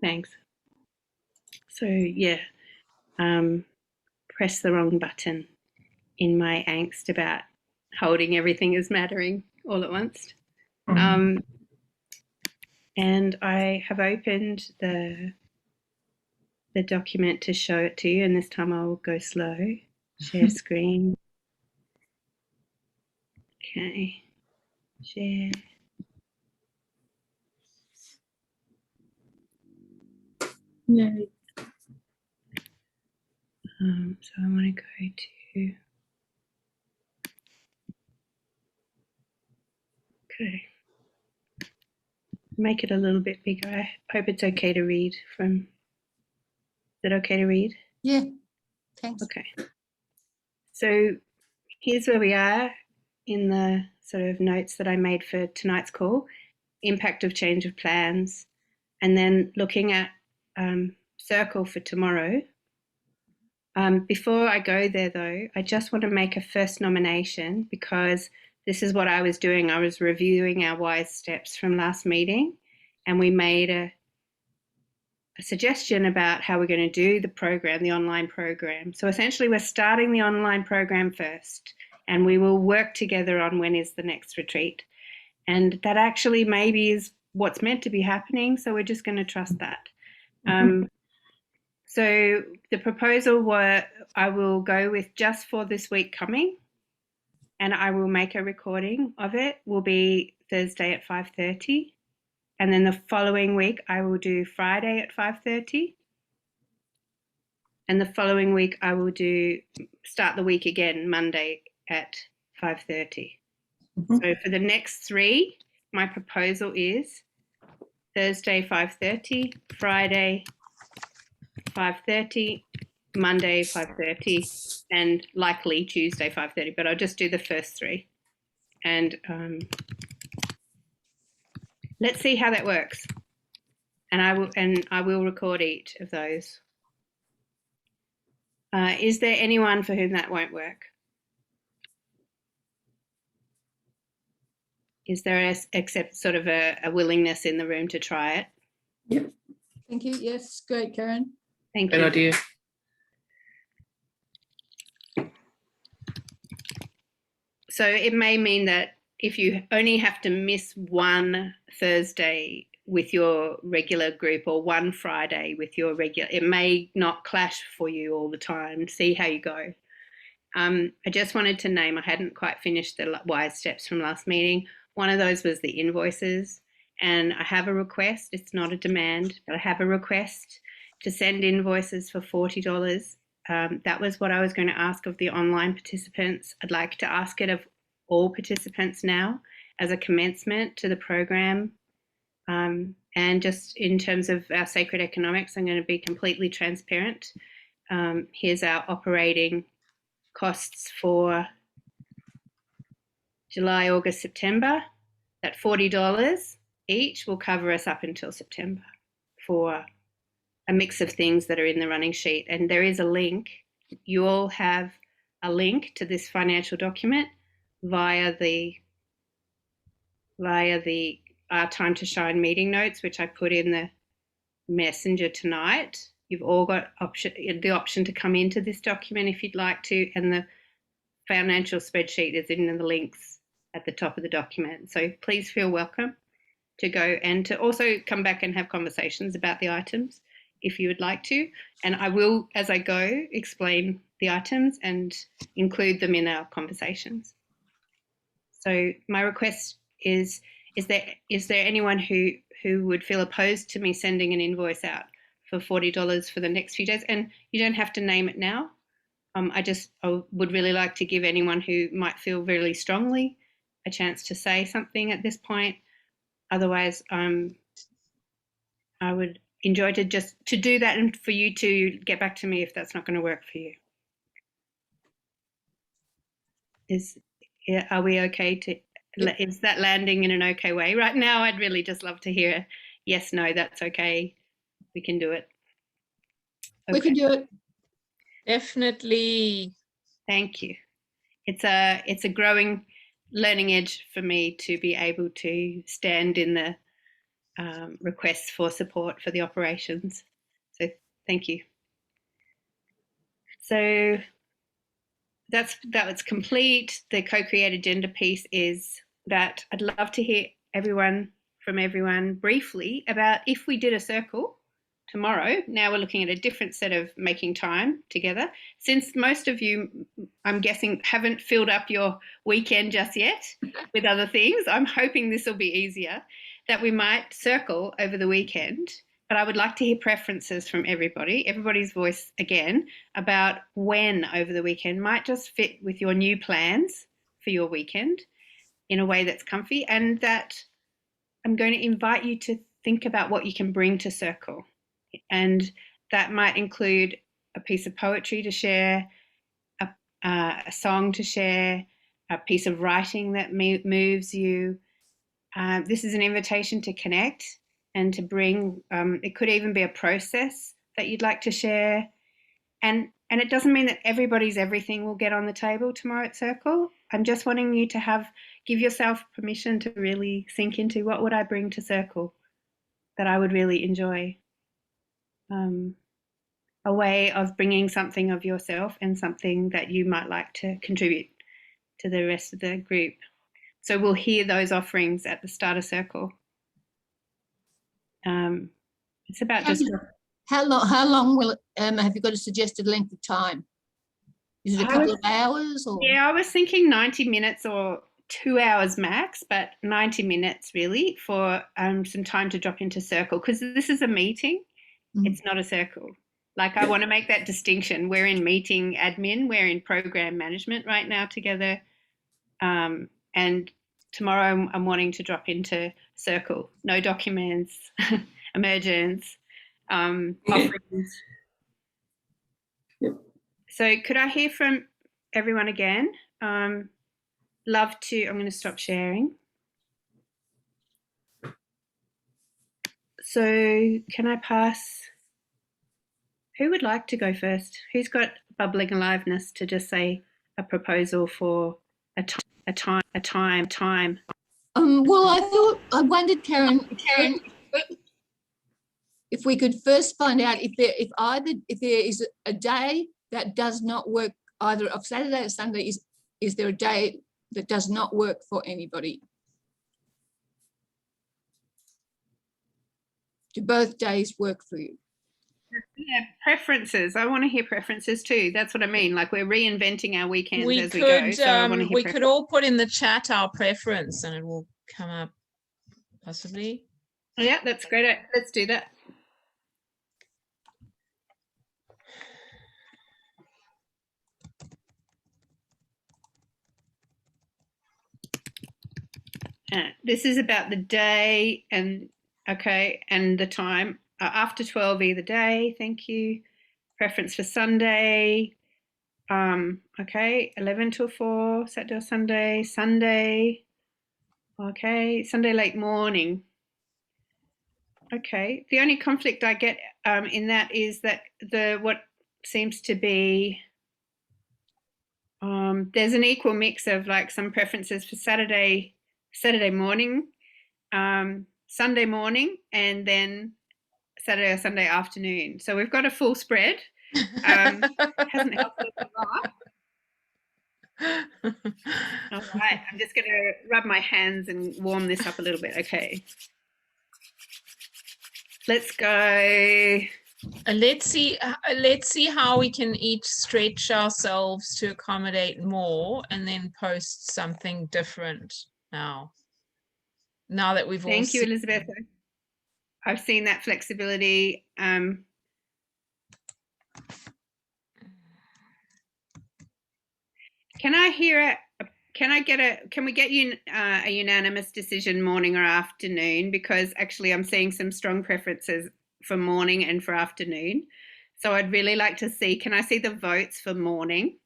Thanks. So yeah, press the wrong button in my angst about holding everything as mattering all at once. And I have opened the document to show it to you, and this time I will go slow. Share screen. Okay. Share. Yeah. So I want to go to. Okay. Make it a little bit bigger. I hope it's okay to read from. Is it okay to read? Yeah. Thanks. Okay. So here's where we are in the sort of notes that I made for tonight's call. Impact of change of plans, and then looking at circle for tomorrow. Before I go there though, I just want to make a first nomination because this is what I was doing. I was reviewing our wise steps from last meeting, and we made a suggestion about how we're going to do the program, the online program. So essentially we're starting the online program first, and we will work together on when is the next retreat. And that actually maybe is what's meant to be happening, so we're just going to trust that. So the proposal I will go with just for this week coming, and I will make a recording of it. Will be Thursday at 5:30, and then the following week I will do Friday at 5:30, and the following week I will start the week again Monday at 5:30. So for the next 3, my proposal is Thursday 5:30, Friday 5:30, Monday 5:30, and likely Tuesday 5:30. But I'll just do the first 3, and let's see how that works. And I will record each of those. Is there anyone for whom that won't work? Is there except sort of a willingness in the room to try it? Yep. Thank you. Yes, great, Karen. Thank you. Good idea. So it may mean that if you only have to miss one Thursday with your regular group or one Friday with your regular, it may not clash for you all the time. See how you go. I just wanted to name, I hadn't quite finished the wise steps from last meeting. One of those was the invoices, and I have a request. It's not a demand, but I have a request to send invoices for $40. That was what I was going to ask of the online participants. I'd like to ask it of all participants now as a commencement to the program. And just in terms of our sacred economics, I'm going to be completely transparent. Here's our operating costs for July, August, September. That $40 each will cover us up until September for a mix of things that are in the running sheet. And there is a link. You all have a link to this financial document via the Our Time to Shine meeting notes, which I put in the messenger tonight. You've all got the option to come into this document if you'd like to, and the financial spreadsheet is in the links at the top of the document. So please feel welcome to go and to also come back and have conversations about the items if you would like to. And I will, as I go, explain the items and include them in our conversations. So my request is there anyone who would feel opposed to me sending an invoice out for $40 for the next few days? And you don't have to name it now. I would really like to give anyone who might feel really strongly a chance to say something at this point. Otherwise, I would enjoy to do that and for you to get back to me if that's not going to work for you. Are we okay to? Is that landing in an okay way right now? I'd really just love to hear yes, no, that's okay. We can do it. Okay. We can do it. Definitely. Thank you. It's a growing learning edge for me to be able to stand in the requests for support for the operations. So thank you. So that was complete. The co-create agenda piece is that I'd love to hear from everyone briefly about if we did a circle tomorrow. Now we're looking at a different set of making time together. Since most of you, I'm guessing, haven't filled up your weekend just yet with other things, I'm hoping this will be easier, that we might circle over the weekend. But I would like to hear preferences from everybody's voice again, about when over the weekend might just fit with your new plans for your weekend in a way that's comfy, and that I'm going to invite you to think about what you can bring to circle. And that might include a piece of poetry to share, a song to share, a piece of writing that moves you. This is an invitation to connect and to bring, it could even be a process that you'd like to share. And it doesn't mean that everybody's everything will get on the table tomorrow at Circle. I'm just wanting you to give yourself permission to really sink into what would I bring to Circle that I would really enjoy. A way of bringing something of yourself and something that you might like to contribute to the rest of the group. So we'll hear those offerings at the start of Circle. It's about just... How long will it, have you got a suggested length of time? Is it a couple of hours? Or? Yeah, I was thinking 90 minutes or 2 hours max, but 90 minutes really for some time to drop into Circle, because this is a meeting. It's not a circle. Like, I want to make that distinction. We're in meeting admin, we're in program management right now together. And tomorrow I'm wanting to drop into Circle. No documents, emergence, offerings. So could I hear from everyone again? Love to, I'm going to stop sharing. So can I pass? Who would like to go first? Who's got bubbling aliveness to just say a proposal for a time? Well, I wondered, Karen, if we could first find out if there is a day that does not work, either of Saturday or Sunday. Is there a day that does not work for anybody? Do both days work for you? Yeah, preferences. I want to hear preferences too. That's what I mean. Like, we're reinventing our weekends we as we go. So I want to hear we could all put in the chat our preference, and it will come up possibly. Yeah, that's great. Let's do that. This is about the day and the time. After 12 either day, thank you. Preference for Sunday. 11 till 4, Saturday or Sunday. Sunday. Okay, Sunday late morning. Okay, the only conflict I get in that is that what seems to be there's an equal mix of like some preferences for Saturday morning, Sunday morning, and then Saturday or Sunday afternoon. So we've got a full spread. Hasn't helped us a lot. All right, I'm just going to rub my hands and warm this up a little bit. Okay. Let's go. Let's see how we can each stretch ourselves to accommodate more, and then post something different now that we've all Thank you, Elizabeth. I've seen that flexibility. Can we get a unanimous decision morning or afternoon? Because actually I'm seeing some strong preferences for morning and for afternoon. So I'd really like to see, can I see the votes for morning?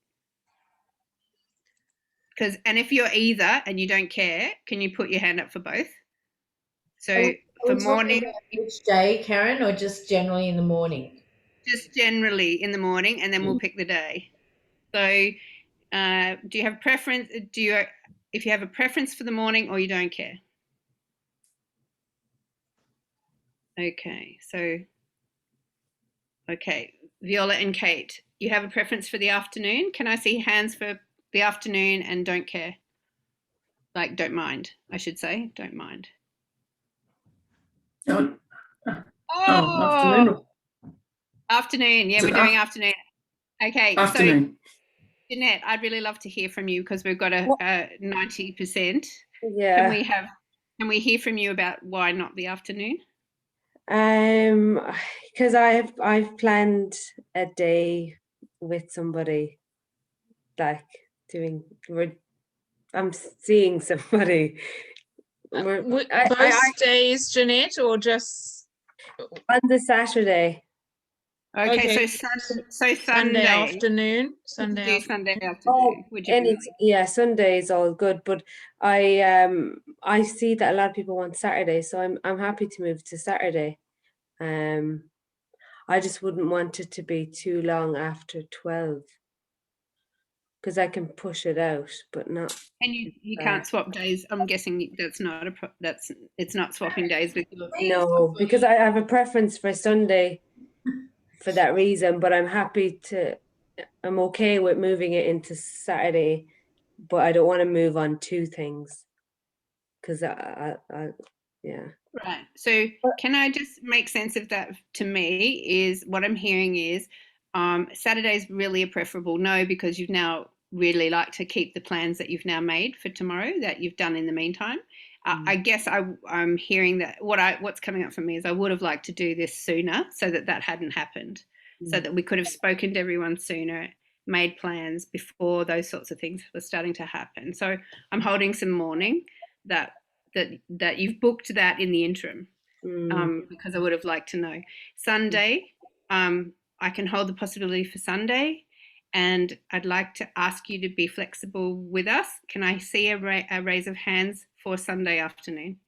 And if you're either and you don't care, can you put your hand up for both? So for morning. Which day, Karen, or just generally in the morning? Just generally in the morning, and then we'll pick the day. So do you have preference? If you have a preference for the morning, or you don't care? Okay, so, okay, Viola and Kate, you have a preference for the afternoon? Can I see hands for the afternoon and don't care? Like, don't mind, I should say, don't mind. Oh, Oh, afternoon. afternoon. Yeah, Is we're it doing afternoon. Okay, so Afternoon. Jeanette, I'd really love to hear from you because we've got What- a 90%. Yeah. Can we hear from you about why not the afternoon? Because I've planned a day with somebody, like I'm seeing somebody. Both days, Jeanette, or just On the Saturday. Okay, Okay. so Sunday afternoon? Sunday Sunday Sunday afternoon. afternoon. Would you be willing? Yeah, Sunday is all good, but I see that a lot of people want Saturday, so I'm happy to move to Saturday. I just wouldn't want it to be too long after 12 because I can push it out, but not. And you can't swap days. I'm guessing that's not it's not swapping days with your. No, because I have a preference for Sunday for that reason, but I'm okay with moving it into Saturday, but I don't want to move on two things because yeah. Right. So can I just make sense of that? To me, is what I'm hearing is Saturday's really a preferable no because you've now really like to keep the plans that you've now made for tomorrow that you've done in the meantime. I guess I'm hearing that what's coming up for me is I would have liked to do this sooner so that hadn't happened, so that we could have spoken to everyone sooner, made plans before those sorts of things were starting to happen. So I'm holding some mourning that you've booked that in the interim, because I would have liked to know. Sunday, I can hold the possibility for Sunday, and I'd like to ask you to be flexible with us. Can I see a raise of hands for Sunday afternoon?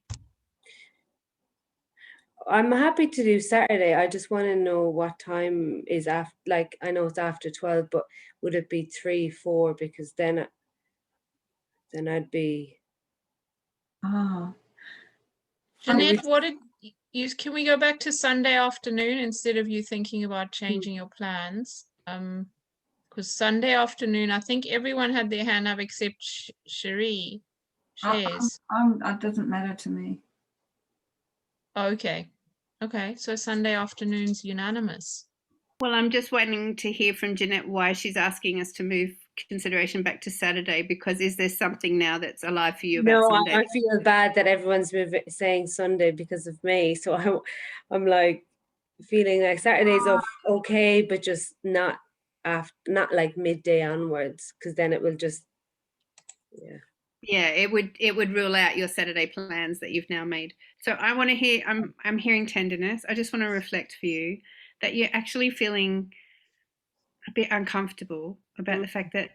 I'm happy to do Saturday. I just want to know what time is after. Like I know it's after 12, but would it be 3, 4? Because then I'd be. Ah, Jeanette, what did you, can we go back to Sunday afternoon instead of you thinking about changing your plans? Because Sunday afternoon, I think everyone had their hand up except Cherie. Shares. it doesn't matter to me. Okay. Okay, so Sunday afternoon's unanimous. Well, I'm just waiting to hear from Jeanette why she's asking us to move consideration back to Saturday, because is there something now that's alive for you about No, Sunday? I feel bad that everyone's saying Sunday because of me. So I'm like feeling like Saturday's okay, but just not like midday onwards, because then it will just Yeah, it would rule out your Saturday plans that you've now made. So I want to hear, I'm hearing tenderness. I just want to reflect for you that you're actually feeling a bit uncomfortable about the fact that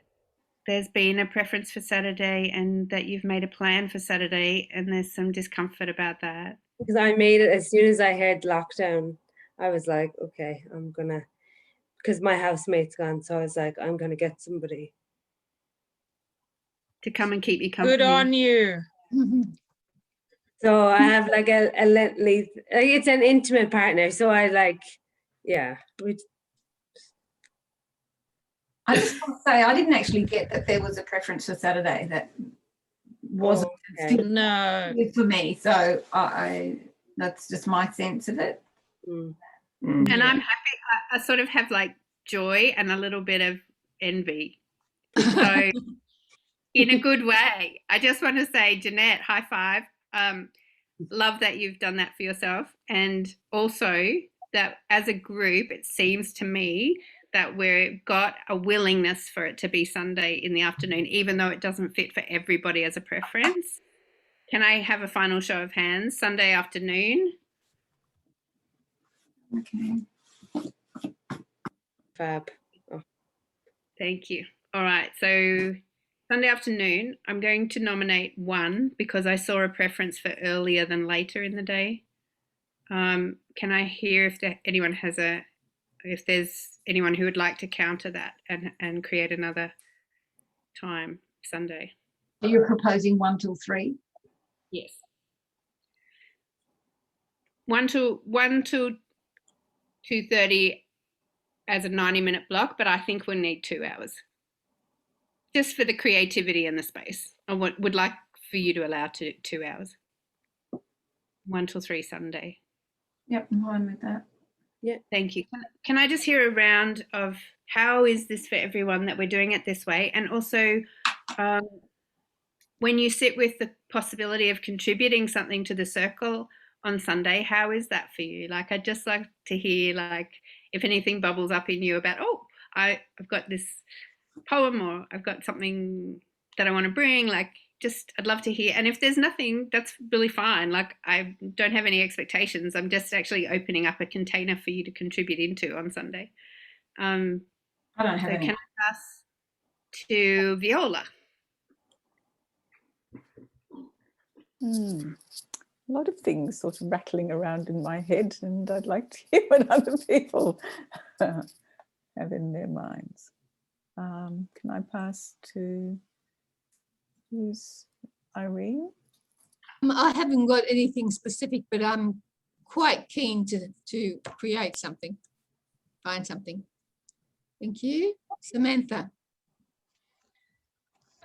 there's been a preference for Saturday and that you've made a plan for Saturday, and there's some discomfort about that. because I made it as soon as I heard lockdown. I was like, okay, I'm gonna, because my housemate's gone, so I was like, I'm gonna get somebody To come and keep you company. Good on you. So I have like it's an intimate partner. So I like, yeah. I just want to say I didn't actually get that there was a preference for Saturday. That wasn't Okay. No. good for me. So I that's just my sense of it. Mm. And I'm happy. I sort of have like joy and a little bit of envy. So in a good way. I just want to say, Jeanette, high five. Love that you've done that for yourself. And also that as a group, it seems to me that we've got a willingness for it to be Sunday in the afternoon, even though it doesn't fit for everybody as a preference. Can I have a final show of hands? Sunday afternoon. Okay. Fab. Thank you. All right. So Sunday afternoon, I'm going to nominate one because I saw a preference for earlier than later in the day. Can I hear if there's anyone who would like to counter that and create another time Sunday? You're proposing 1 till 3? Yes. 1 till 2:30 as a 90-minute block, but I think we'll need 2 hours. Just for the creativity and the space. I would like for you to allow 2 hours. 1 till 3 Sunday. Yep, I'm fine with that. Thank you. Can I just hear a round of how is this for everyone that we're doing it this way? And also, when you sit with the possibility of contributing something to the circle on Sunday, how is that for you? Like, I'd just like to hear, like, if anything bubbles up in you about, oh, I've got this poem, or I've got something that I want to bring, like, just I'd love to hear. And if there's nothing, that's really fine. Like, I don't have any expectations. I'm just actually opening up a container for you to contribute into on Sunday. I don't have So any. can I pass to Viola? A lot of things sort of rattling around in my head, and I'd like to hear what other people have in their minds. Can I pass to who's Irene? I haven't got anything specific, but I'm quite keen to create something, find something. Thank you. Samantha.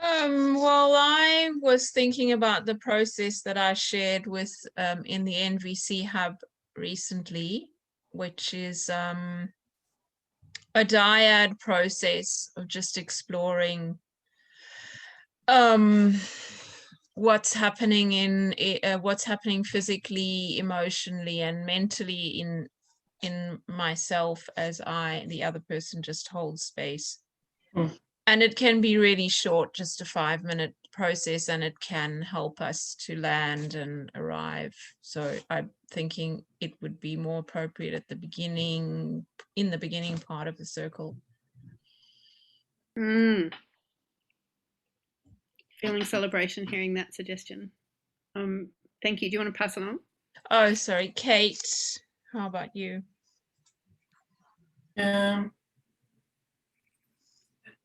Well, I was thinking about the process that I shared with in the NVC Hub recently, which is a dyad process of just exploring what's happening what's happening physically, emotionally, and mentally in myself as the other person just holds space. And it can be really short, just a 5-minute process, and it can help us to land and arrive. So I'm thinking it would be more appropriate at the beginning, in the beginning part of the circle. Feeling celebration hearing that suggestion. Thank you. Do you want to pass it on? Oh, sorry, Kate, how about you?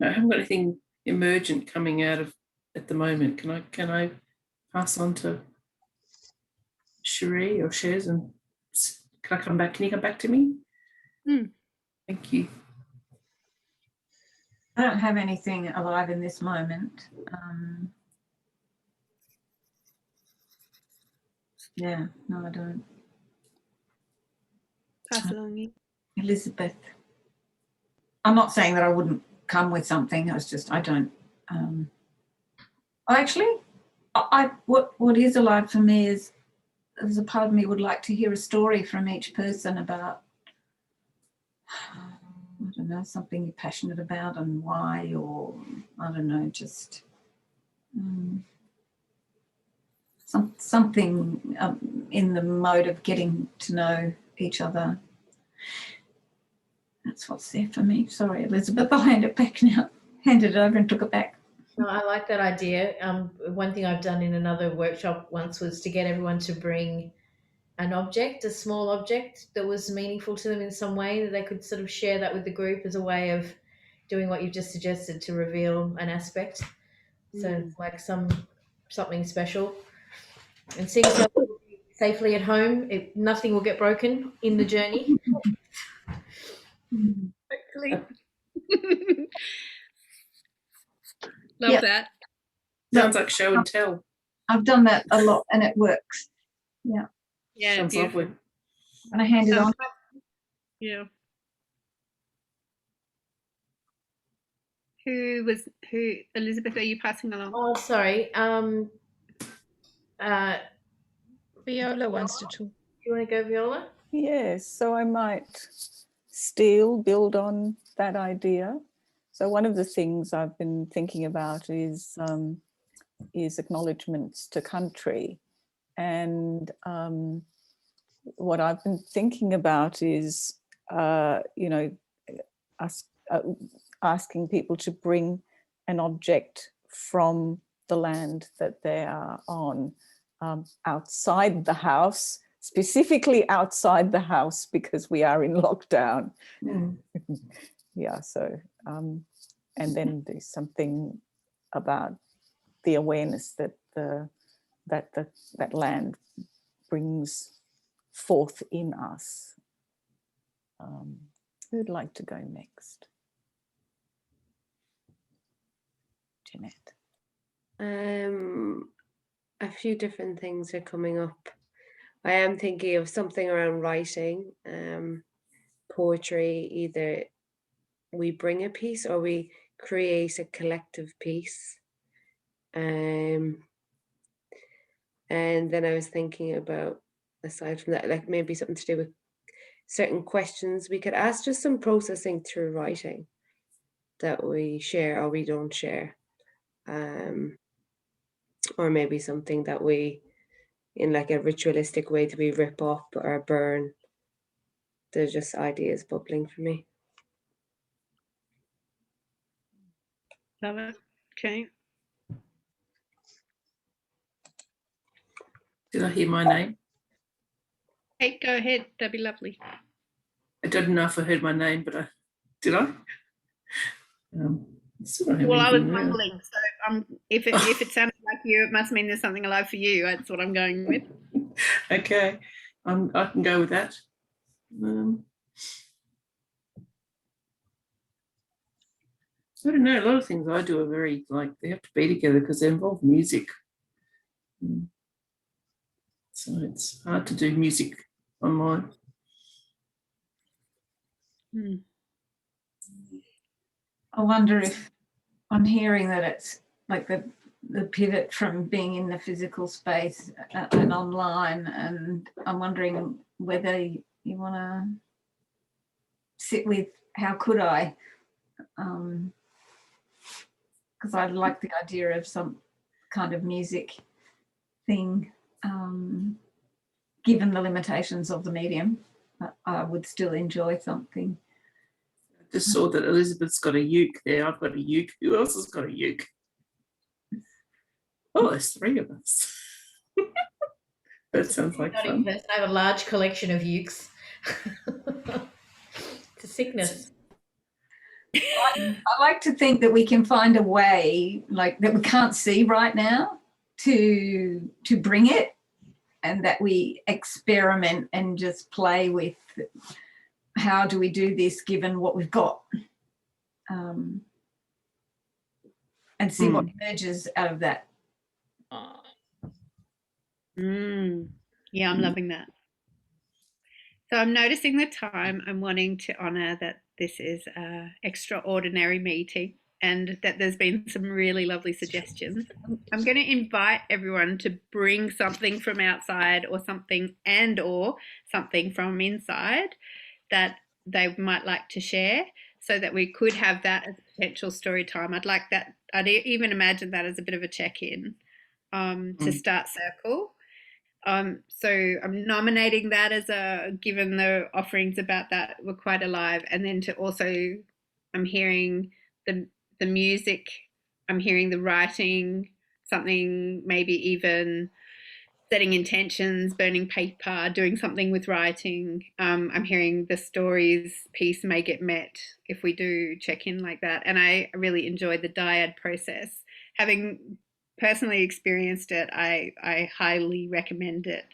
I haven't got anything emergent coming out of at the moment. Can I pass on to Cherie or Shez, and can I come back? Can you come back to me? Thank you. I don't have anything alive in this moment. Yeah, no, I don't. Pass it on. Elizabeth. I'm not saying that I wouldn't come with something. I was just, I don't. Actually, what is alive for me is there's a part of me would like to hear a story from each person about, I don't know, something you're passionate about and why, or I don't know, just something in the mode of getting to know each other. That's what's there for me. Sorry, Elizabeth, I'll hand it back now. Handed it over and took it back. No, I like that idea. One thing I've done in another workshop once was to get everyone to bring an object, a small object that was meaningful to them in some way, that they could sort of share that with the group as a way of doing what you've just suggested, to reveal an aspect. So like something special. And seeing yourself safely at home, nothing will get broken in the journey. Hopefully. Love that. Sounds like show and tell. I've done that a lot and it works. Yeah. Yeah, Sounds beautiful. lovely. And I hand it on. Yeah. Who, Elizabeth, are you passing along? Oh, sorry. Viola wants to talk. Do you want to go, Viola? Yes, so I might build on that idea. So one of the things I've been thinking about is acknowledgements to country. And what I've been thinking about is, asking people to bring an object from the land that they are on, outside the house, specifically outside the house, because we are in lockdown. Yeah, so and then there's something about the awareness that that land brings forth in us. Who'd like to go next? Jeanette. A few different things are coming up. I am thinking of something around writing, poetry. Either we bring a piece or we create a collective piece. And then I was thinking about, aside from that, like maybe something to do with certain questions we could ask, just some processing through writing that we share or we don't share. Or maybe something that we, in like a ritualistic way, do we rip up or burn? They're just ideas bubbling for me. Love it. Okay. Did I hear my name? Hey, go ahead. That'd be lovely. I don't know if I heard my name, but did I? Still don't have Well, I was anything really. mumbling, so if it sounded like you, it must mean there's something alive for you. That's what I'm going with. Okay, I can go with that. I don't know. A lot of things I do are very they have to be together because they involve music. So it's hard to do music online. I wonder if I'm hearing that it's like the pivot from being in the physical space and online, and I'm wondering whether you want to sit with how could I, because I like the idea of some kind of music thing, given the limitations of the medium. I would still enjoy something. I just saw that Elizabeth's got a uke there. I've got a uke. Who else has got a uke? Oh, there's 3 of us. That sounds like fun. I have a large collection of ukes. It's a sickness. I like to think that we can find a way, like that we can't see right now, to bring it, and that we experiment and just play with how do we do this given what we've got, and see what emerges out of that. Yeah, I'm loving that. So I'm noticing the time. I'm wanting to honour that this is an extraordinary meeting and that there's been some really lovely suggestions. I'm going to invite everyone to bring something from outside or something from inside that they might like to share, so that we could have that as potential story time. I'd like that. I'd even imagine that as a bit of a check-in to start circle. So I'm nominating that as given the offerings about that were quite alive, and then to also, I'm hearing the music, I'm hearing the writing, something maybe even setting intentions, burning paper, doing something with writing. I'm hearing the stories piece may get met if we do check in like that. And I really enjoyed the dyad process. Having personally experienced it, I highly recommend it,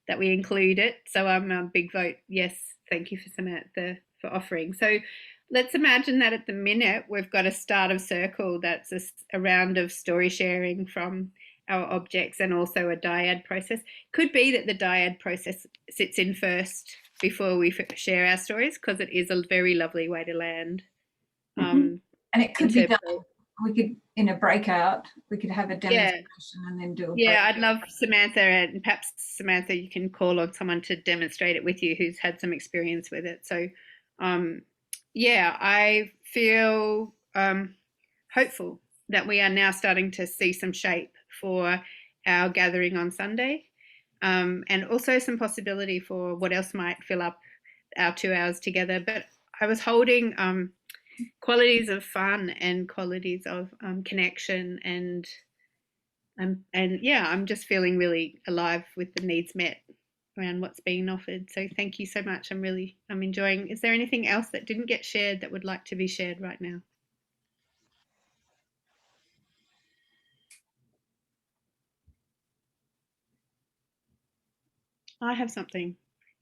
that we include it. So I'm a big vote yes. Thank you for Samantha for offering. So let's imagine that at the minute we've got a start of circle that's a round of story sharing from our objects and also a dyad process. Could be that the dyad process sits in first before we share our stories, because it is a very lovely way to land. And it could be done. We could, in a breakout, we could have a demonstration and then do a breakout. I'd love Samantha, and perhaps Samantha, you can call on someone to demonstrate it with you who's had some experience with it. So I feel hopeful that we are now starting to see some shape for our gathering on Sunday, and also some possibility for what else might fill up our 2 hours together. But I was holding qualities of fun and qualities of connection, and I'm just feeling really alive with the needs met around what's being offered. So thank you so much. I'm enjoying. Is there anything else that didn't get shared that would like to be shared right now? I have something.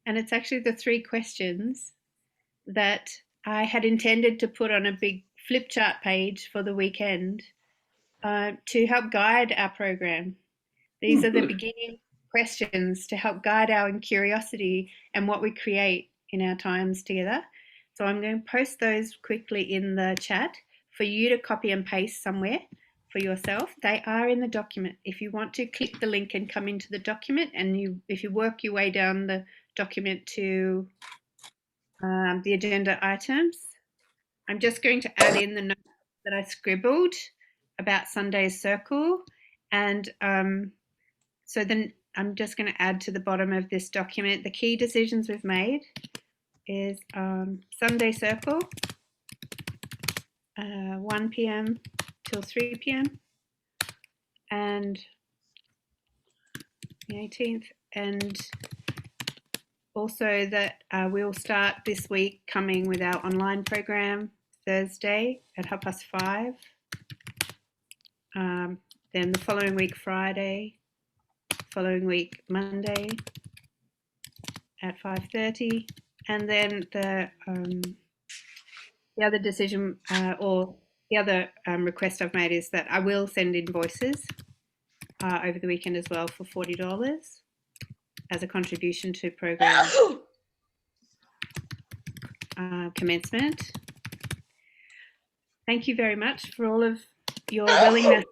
and it's actually the 3 questions that I had intended to put on a big flip chart page for the weekend to help guide our program. These are the Good. beginning questions to help guide our curiosity and what we create in our times together. So I'm going to post those quickly in the chat for you to copy and paste somewhere for yourself. They are in the document. If you want to click the link and come into the document, and if you work your way down the document to the agenda items, I'm just going to add in the notes that I scribbled about Sunday's circle. And so then I'm just going to add to the bottom of this document the key decisions we've made is Sunday circle, 1 p.m. till 3 p.m. and the 18th, and also that we'll start this week coming with our online program Thursday at 5:30. Then the following week Friday, following week Monday at 5:30, and then the other decision or the other request I've made is that I will send invoices over the weekend as well for $40 as a contribution to program commencement. Thank you very much for all of your willingness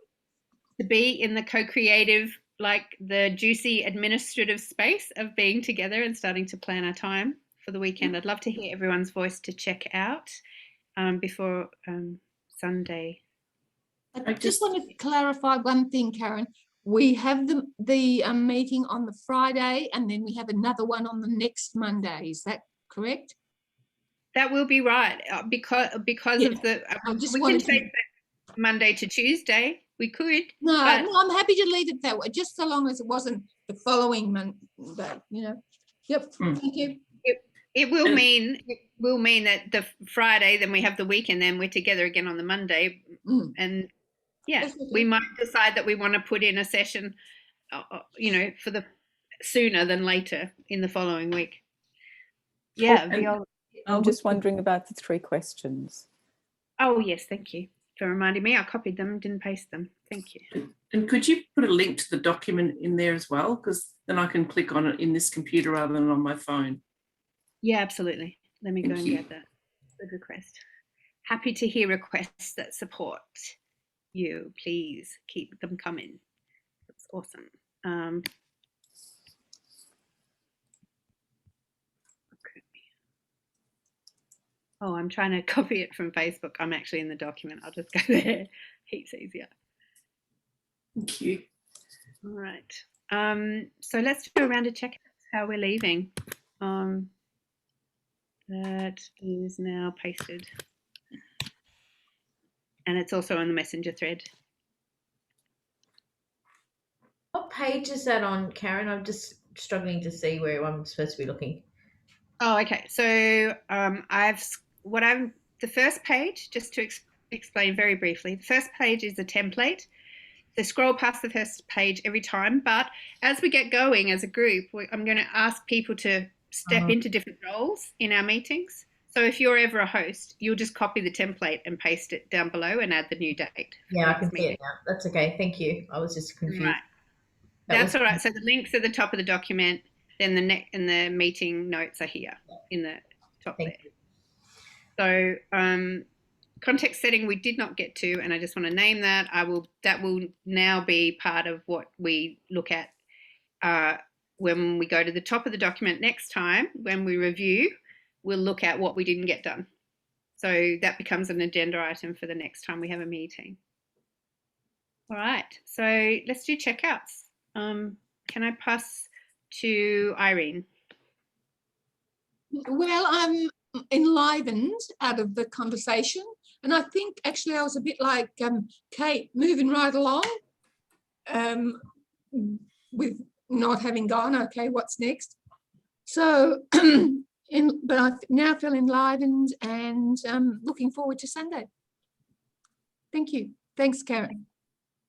to be in the co-creative, like the juicy administrative space of being together and starting to plan our time for the weekend. I'd love to hear everyone's voice to check out before Sunday. I just want to clarify one thing, Karen. We have the meeting on the Friday, and then we have another one on the next Monday. Is that correct? That will be right because Yeah. of the. I just we wanted can take Monday to Tuesday. We could. No, but no, I'm happy to leave it that way, just so long as it wasn't the following Monday. You know. Yep. Thank you. It will mean that the Friday, then we have the weekend, then we're together again on the Monday, and yeah, we might decide that we want to put in a session, for the sooner than later in the following week. Yeah, I'm just wondering about the 3 questions. Oh yes, thank you for reminding me. I copied them, didn't paste them. Thank you. And could you put a link to the document in there as well? Because then I can click on it in this computer rather than on my phone. Yeah, absolutely. Let me go and you. get that. Good request. Happy to hear requests that support you. Please keep them coming. That's awesome. Okay. Oh, I'm trying to copy it from Facebook. I'm actually in the document. I'll just go there. Heaps easier. Thank you. All right. So let's do a round of check how we're leaving. That is now pasted. And it's also on the messenger thread. What page is that on, Karen? I'm just struggling to see where I'm supposed to be looking. Oh, okay. So the first page, just to explain very briefly, the first page is a template. So scroll past the first page every time, but as we get going as a group, I'm going to ask people to step into different roles in our meetings. So if you're ever a host, you'll just copy the template and paste it down below and add the new date. Yeah, I can see it now. That's okay. Thank you. I was just confused. Right. That's all right. So the link's at the top of the document, then the meeting notes are here in the top there. So context setting we did not get to, and I just want to name that. That will now be part of what we look at when we go to the top of the document next time. When we review, we'll look at what we didn't get done. So that becomes an agenda item for the next time we have a meeting. All right, so let's do checkouts. Can I pass to Irene? Well, I'm enlivened out of the conversation, and I think actually I was a bit like Kate, moving right along with not having gone, okay, what's next? So, but I now feel enlivened and looking forward to Sunday. Thank you. Thanks, Karen.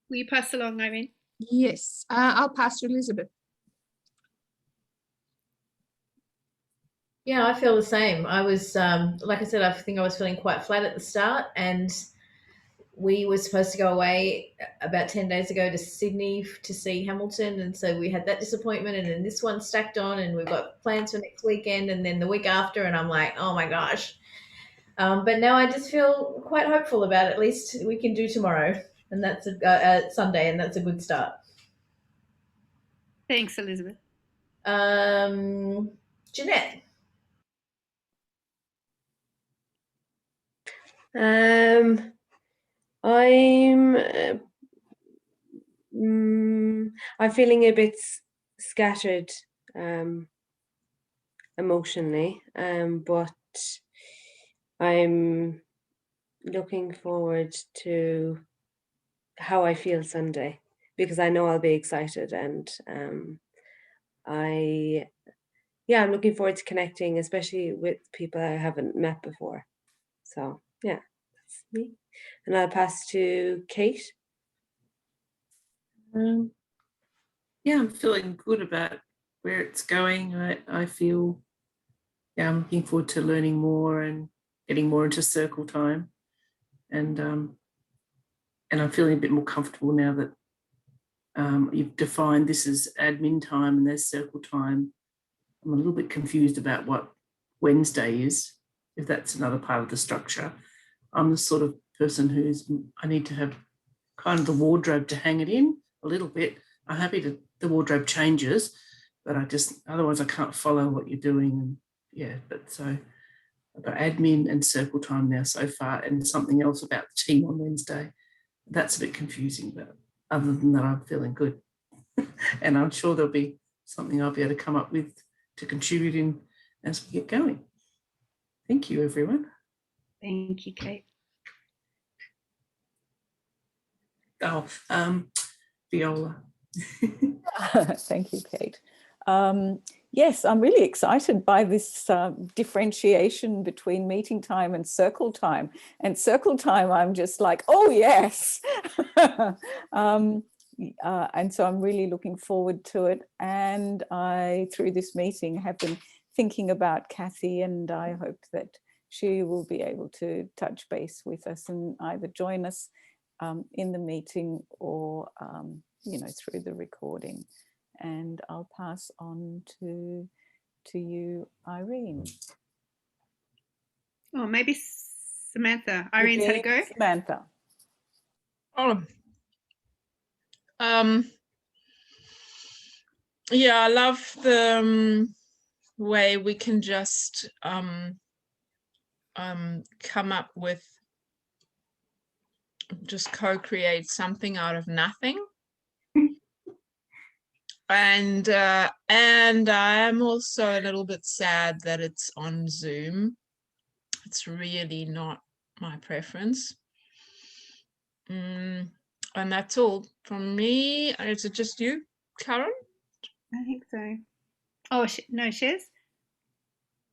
Will you pass along, Irene? Yes, I'll pass to Elizabeth. Yeah, I feel the same. I was, like I said, I think I was feeling quite flat at the start, and we were supposed to go away about 10 days ago to Sydney to see Hamilton. And so we had that disappointment, and then this one stacked on, and we've got plans for next weekend and then the week after. And I'm like, oh my gosh. But now I just feel quite hopeful about at least we can do tomorrow, and that's Sunday, and that's a good start. Thanks, Elizabeth. Jeanette. I'm feeling a bit scattered emotionally, but I'm looking forward to how I feel Sunday, because I know I'll be excited, and I'm looking forward to connecting, especially with people I haven't met before. So yeah, that's me. And I'll pass to Kate. Yeah, I'm feeling good about where it's going. I feel, yeah, I'm looking forward to learning more and getting more into circle time, and I'm feeling a bit more comfortable now that you've defined this as admin time and there's circle time. I'm a little bit confused about what Wednesday is, if that's another part of the structure. I'm the sort of person I need to have kind of the wardrobe to hang it in a little bit. I'm happy that the wardrobe changes, but otherwise I can't follow what you're doing. And yeah, but so I've got admin and circle time now so far, and something else about the team on Wednesday. That's a bit confusing, but other than that, I'm feeling good. And I'm sure there'll be something I'll be able to come up with to contribute in as we get going. Thank you, everyone. Thank you, Kate. Oh, Viola. Thank you, Kate. Yes, I'm really excited by this differentiation between meeting time and circle time. And circle time, I'm just like, oh, yes. And so I'm really looking forward to it. And I, through this meeting, have been thinking about Kathy, and I hope that she will be able to touch base with us and either join us in the meeting or through the recording. And I'll pass on to you, Irene. Oh, maybe Samantha. Irene's had a go. Samantha. Oh, yeah, I love the way we can just come up with, just co-create something out of nothing. And I am also a little bit sad that it's on Zoom. It's really not my preference. And that's all from me. Is it just you, Karen? I think so. Oh, no, Shez?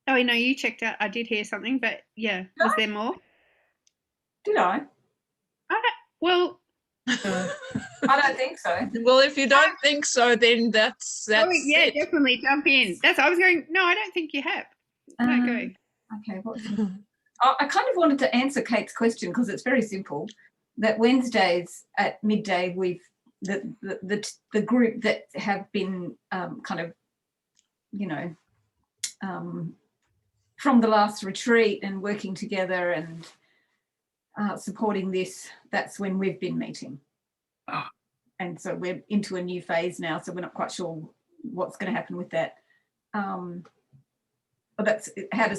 Oh, no, you checked out. I did hear something, but yeah, was there more? Did I? Well, I don't think so. Well, if you don't think so, then that's yeah, it. definitely jump in. I was going, no, I don't think you have. No, go. Okay, I kind of wanted to answer Kate's question because it's very simple. That Wednesdays at midday, the group that have been kind of, from the last retreat and working together and supporting this, that's when we've been meeting. Oh. And so we're into a new phase now, so we're not quite sure what's going to happen with that. But does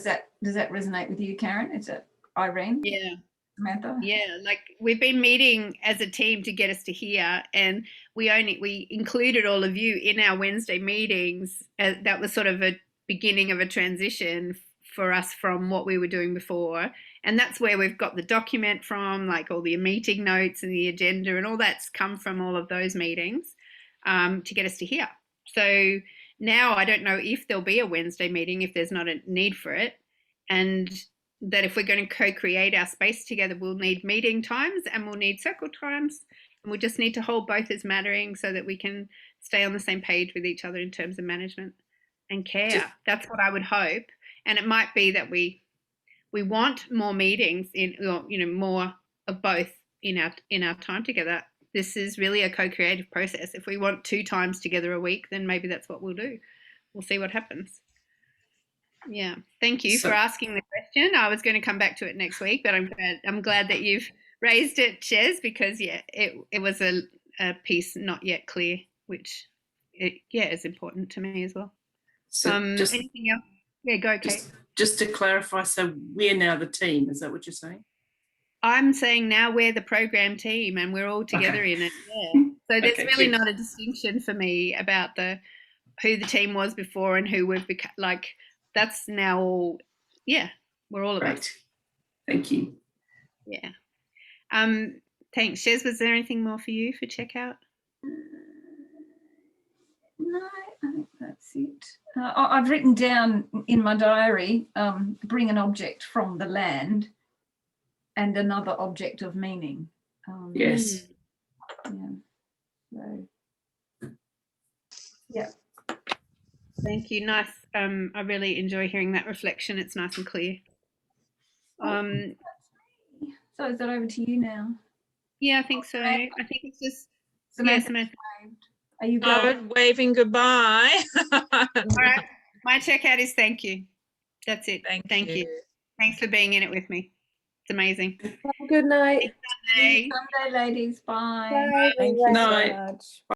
that resonate with you, Karen? Is it Irene? Yeah. Samantha? Yeah, like we've been meeting as a team to get us to here, and we included all of you in our Wednesday meetings. That was sort of a beginning of a transition for us from what we were doing before, and that's where we've got the document from, like all the meeting notes and the agenda and all that's come from all of those meetings to get us to here. So now I don't know if there'll be a Wednesday meeting if there's not a need for it, and that if we're going to co-create our space together, we'll need meeting times and we'll need circle times, and we'll just need to hold both as mattering so that we can stay on the same page with each other in terms of management and care. That's what I would hope. And it might be that we want more meetings or, you know, more of both in our time together. This is really a co-creative process. If we want 2 times together a week, then maybe that's what we'll do. We'll see what happens. Yeah, thank you for asking the question. I was going to come back to it next week, but I'm glad that you've raised it, Chez, because it was a piece not yet clear, which is important to me as well. So just, anything else? Yeah, go, Kate. Just to clarify, so we're now the team. Is that what you're saying? I'm saying now we're the program team and we're all together in it. Yeah. So there's really not a distinction for me about who the team was before and who we've become. Like, that's now all. Yeah, we're all of us. Thank you. Yeah. Thanks, Chez. Was there anything more for you for checkout? No, I think that's it. I've written down in my diary, bring an object from the land and another object of meaning. Yes. Yeah. So, yeah. Thank you. Nice. I really enjoy hearing that reflection. It's nice and clear. So is that over to you now? Yeah, I think so. I think it's just Samantha. Samantha. Are you going? Waving goodbye. All right. My checkout is thank you. That's it. Thank you. Thanks for being in it with me. It's amazing. Have a good night. Sunday. Sunday, ladies. Bye. Bye. Thank you so Night. much.